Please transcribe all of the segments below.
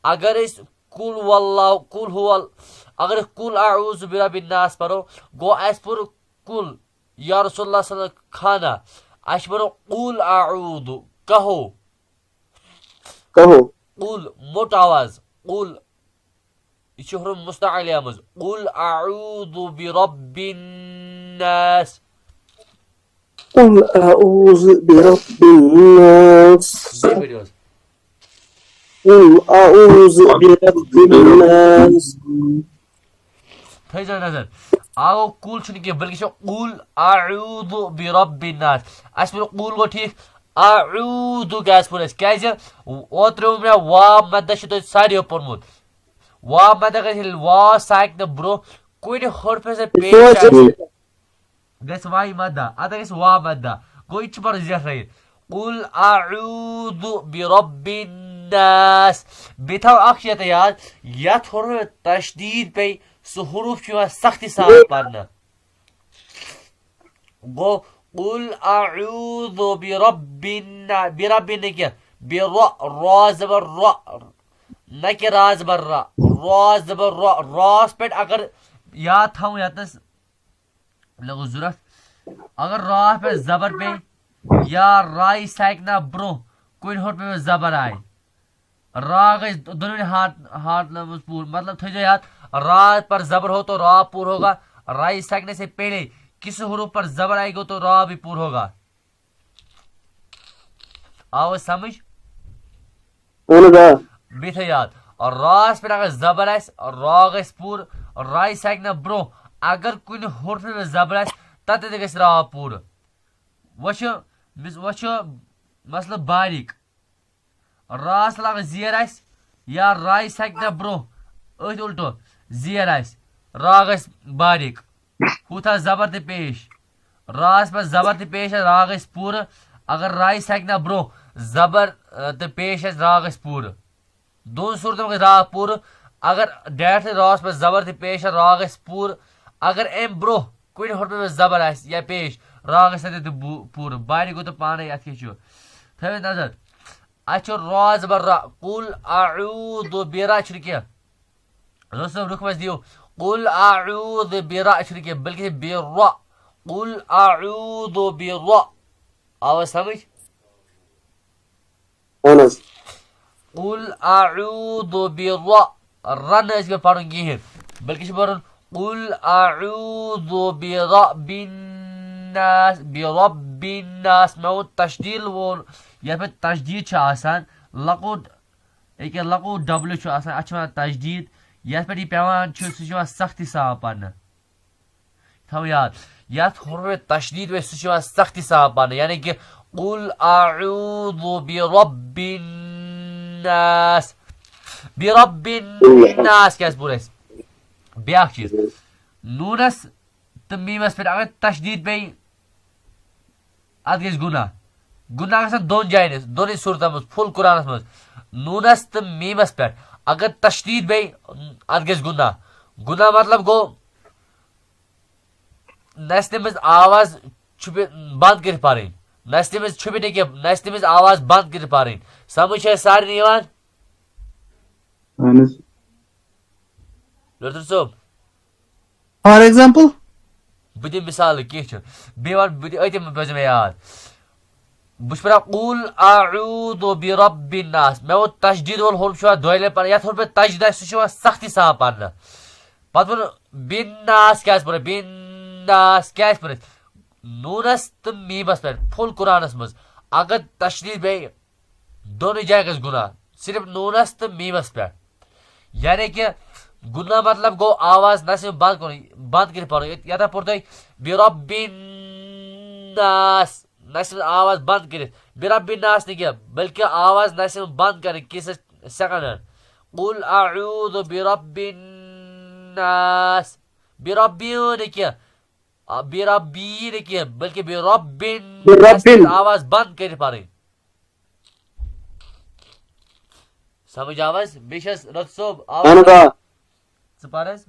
अगर इस कुल वल्लाह कुल हुवल अगर कुल आऊज़ु बिरब्बिन नास पढ़ो गो अस पुर कुल या रसूलुल्लाह सल्लल्लाहु अलैहि खाना अस पढ़ो कुल आऊदु कहो कहो कुल मोट आवाज कुल यह हुरुफ मुस्तअलिया मज कुल आऊदु बिरब्बिन नास قل أعوذ برب الناس बे पढ़ियो قل أعوذ برب الناس थैजा नजर आओ कुल छुन के बल्कि कुल आऊदु बिरब्बिन नास अस पढ़ो कुल गो ठीक आऊदु गैस पुर कैज ओत्रो मे वा मद तो सारियो पढ़मुत वा मद गल वा साइक न ब्रो कुन हर्फ से पेश गस वाई मदा अत गस वा मदा गो इच पर जह रही कुल आऊदु बिरब्बिन नास बेथाव अक्षत याद यथ हर्फ तशदीद पे सु हुरूफ छ सख्ती साथ पढ़ना गो कुल आऊदु बिरब्बिन क्या बिर रा जबर रा न कि रा जबर रा रा जबर रा रास पे अगर याद था यतस लगो जरूरत अगर रा पे जबर पे या राई साइकना ब्रो कुन हर पे जबर आए रा गई दोनों हाथ पूर मतलब थे याद रा पर जबर हो तो रा पूर होगा राई साइकने से पहले किस हुरूफ पर जबर आएगा तो रा भी पूर होगा आओ समझ बेथे याद और रास पर अगर जबर आस रा गस पूर राई साइकना ब्रो अगर कुन हुरूफ में जबर आस तत गस रा पूर वचो मतलब बारीक रास लग जीर आस या राई साइकना ब्रो अथ उल्टो जीर आस रा गस बारीक हुथा जबर ते पेश रास पर जबर ते पेश रा गस पूर अगर राई साइकना ब्रो जबर ते पेश रा गस पूर दोन सूरतों में रा पूर अगर डेट रास पर जबर ते पेश रा गस पूर अगर एम ब्रो कुन हर्फ में जबर आस या पेश रा गस ते पूर बारी गो तो पाने अथ के थवे नजर अच्छो रा जबर रा कुल आऊदु बिरा के दोस्तों रुकमस दियो कुल आऊदु बिरा के बल्कि बिरा कुल आऊदु बिरा आवाज समझ कुल आऊदु बिरा रन इसमें पढ़ूं कहीं बल्कि पढ़ूं कुल आऊदु बिरब्बिन नास मैं वो तशदील वो या पे तशदीद छ आसान लकुट एक लकुट डब्ल्यू छ आसान अच्छा तशदीद या पे पेवान छ सु सख्ती सा पढ़ना थो याद या हुरूफ तशदीद वे सु सख्ती सा पढ़ना यानी कि कुल आऊदु बिरब्बिन नास क्या पूरा ब्या चीज नूनस तो मीमस पे अगर तशदीद पे अत गस गुना गुना गसन दोन जायन दोनों सूरत मज फुल कुरानस मज नूनस तो मीमस पे अगर तशदीद पे अत गस गुना गुना मतलब गो नस्ते मज आवाज छुपे बंद कर पा रही नस्ते मज छुपे नहीं कि नस्ते मज आवाज बंद कर पा रही समझ है सारे निवान डॉक्टर साहब फॉर एग्जांपल बुद्धि मिसाल कह बुद्धि अतम पे मे याद बह पढ़ा कुल आऊदु बिरब्बिन नास मे वो तशदीद वोल हुरूफ दोले पर यथ हुरूफ तशदीद सह सख्ती सा पढ़ना पत वो बिन नास क्या पढ़ बिन नास क्या पढ़ नूनस तो मीमस पे फुल कुरानस मज अगर तशदीद पे दोनों जाय गस गुना सिर्फ नूनस तो मीमस पे यानी कि गुना मतलब गो आवाज नस बंद कर पढ़ो या पुर बिरब्बिन नास नस आवाज बंद कर बिरब्बिन नास नहीं क्या बल्कि आवाज नस बंद कर किस सेकंड कुल आऊदु बिरब्बिन नास बिरब्बिन नहीं क्या बिरब्बी नहीं क्या बल्कि बिरब्बिन आवाज बंद कर पढ़ समझ आवाज बेशस रत्सोब आवाज पारस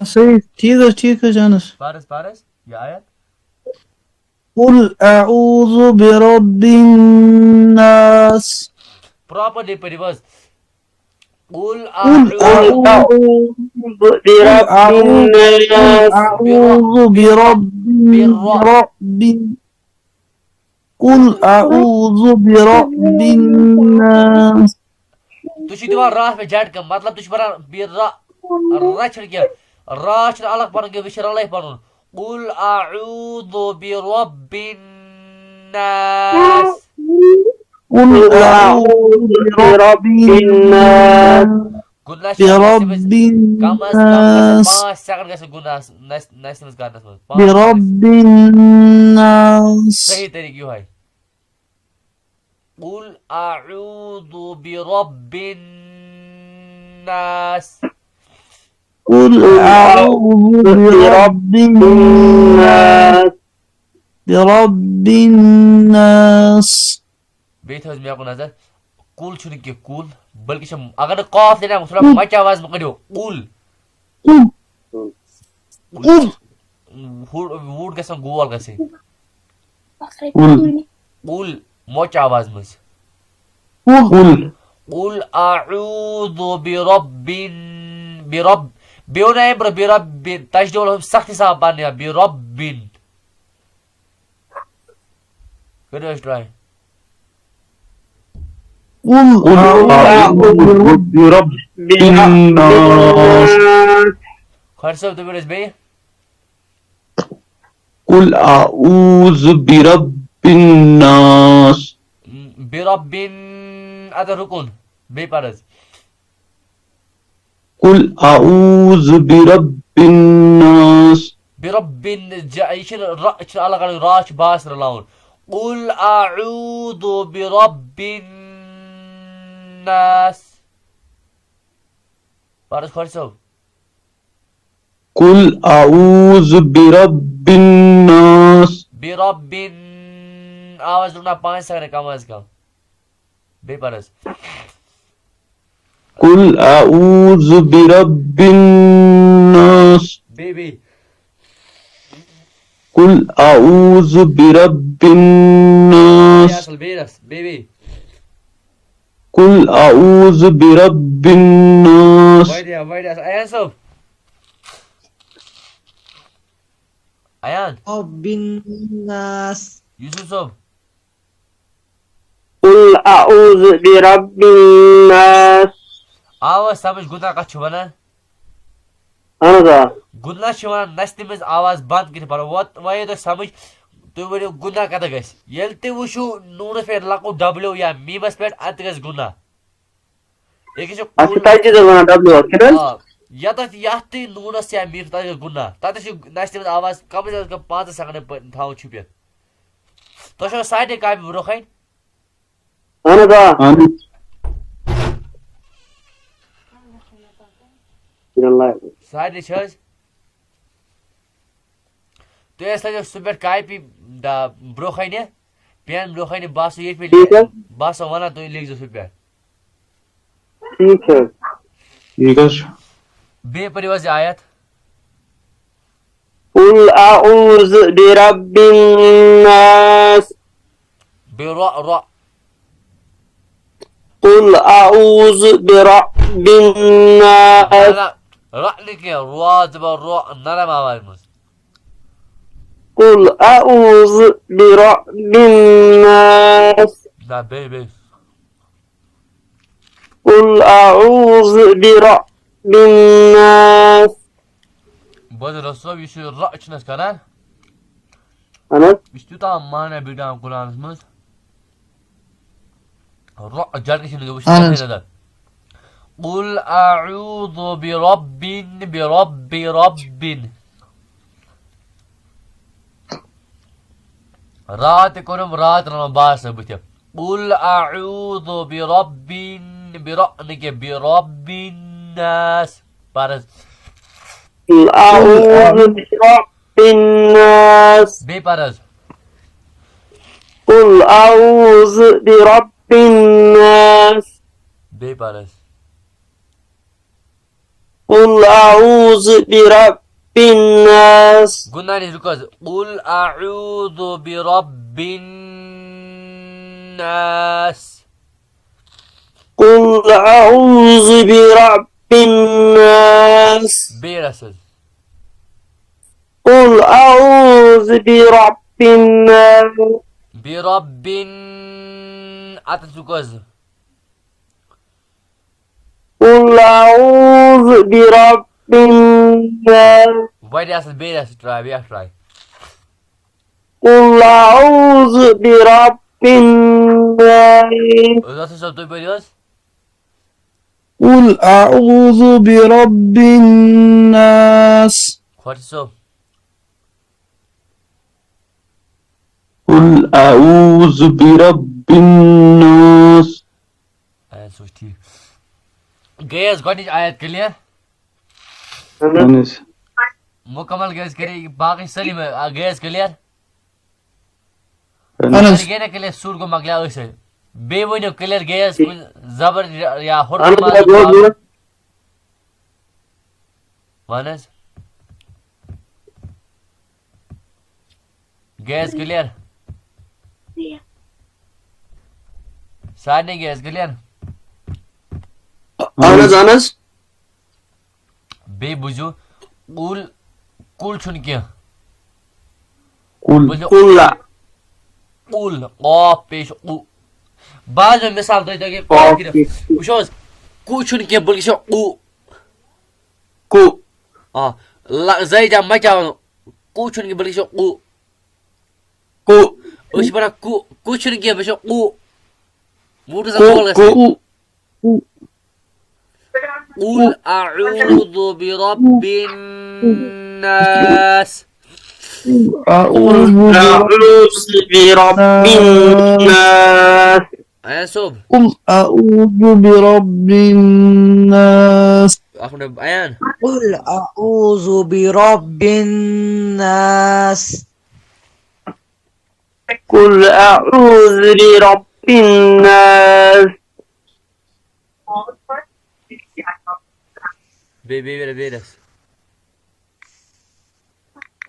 सही ठीक है जानस पारस ये आयत कुल अऊज़ु बिरब्बिन नास प्रॉपर्ली पढ़ी बस قل قل أعوذ أعوذ برب الناس أعوذ قل أعوذ برب الناس तुझ दिवान राह पे जट का मतलब तुझ पर बिरा रच के राच अलग पन के विशर अलग पन قل أعوذ برب الناس قل أعوذ برب الناس गुना برب कम अज कम الناس 5 सेकंड गस गुना नेक्स्ट में करने में برب الناس सही तरीके है قل أعوذ برب الناس قل أعوذ برب الناس برب الناس बेथ में आपको नजर कूल छुने के कूल बल्कि अगर कॉफ देना थोड़ा मच आवाज में करियो कूल قل वुड गसन गोल गसे قل कूल मच आवाज में قل قل أعوذ برب بيونا يبر برب تجدول سخت حساب بانيا برب كده ايش راي قل أعوذ برب الناس خرسو تو بيرس بي قل أعوذ برب الناس برب هذا ركن بي بارز قل أعوذ برب الناس برب يشيل على قال راش باسر لاون قل أعوذ برب الناس بارز خرسو قل أعوذ برب الناس برب आवाज रुकना 5 सेकंड कम अज कम बेपरस قل أعوذ برب الناس बेबी قل أعوذ برب الناس यासल बेरस बेबी قل أعوذ برب الناس वाइड अयान सब अयान رب الناس यूसुफ सब قل أعوذ برب الناس आवाज समझ गुना का छुवना أنا गुना छुवना नस्ति में आवाज बंद कर पर वो तो समझ तो वो गुना कदा गस यलते वशु नून पे लको डब्ल्यू या मीमस पे अंत गस गुना एक जो أستاذ جدنا دبليو كده या तो याती नून से मीम ता गुना ता तो नस्ति में आवाज कम से कम 5 सेकंड थाउ छुपे तो शो साइड का भी रोखाइन أنا الله साइड छज तो ऐसा जो सुपर काय पी दा ब्रोखाइने पेन ब्रोखाइने बासो ये पे ठीक है। बासो वाला तो लिख जो सुपर ठीक है बे परिवार से आयत قل أعوذ برب الناس बे रा रा قل أعوذ برب الناس रा रा लिखे रा जब रा नरम आवाज में قل أعوذ برب الناس दा बे قل أعوذ برب الناس बाद रसो विशु रा चनस करा أنا विशु ता माने बिडा कुरान में रा जड़ के शुरू विशु दा قل أعوذ برب रात कोनम रात न बास बुते قل أعوذ برب برأنك برب الناس بارز قل أعوذ برب الناس بي بارز قل أعوذ برب الناس بي بارز قل أعوذ برب الناس قلنا لي ركز قل أعوذ برب الناس قل أعوذ برب الناس بيرسل قل أعوذ برب الناس برب أتسوكوز قل أعوذ برب الناس وايد أصل بيرسل تراي قل أعوذ برب الناس Nasıl soruyu biliyoruz? قل أعوذ برب الناس Kortiso. قل أعوذ برب الناس. Evet suçtu. Gayes goniş ayet clear? أنس Mukammal gayes kari baki salim gayes clear? أنس Hani gene clear sur ko magla öse. Bevoyno clear gayes zabar ya أنا horma. بقول Vanes? Gayes clear? Sahne gayes clear? أنس Bebuju kul çun ki. قل قل Kul qaf peş u. Bazı misal da ki qaf ki. Uşoz ku çun ki bulgi şu u. كو Ah la zayda maca ku çun ki bulgi şu u. كو Uş bara ku çun ki bulgi şu u. Murda كو qol gasi. كو قل أعوذ برب الناس أعوذ أعوذ برب الناس أنا صوب قل أعوذ برب الناس أخونا أيان قل أعوذ برب الناس قل أعوذ برب الناس بيرس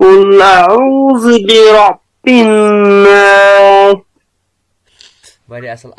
قل أعوذ برب الناس باري أصل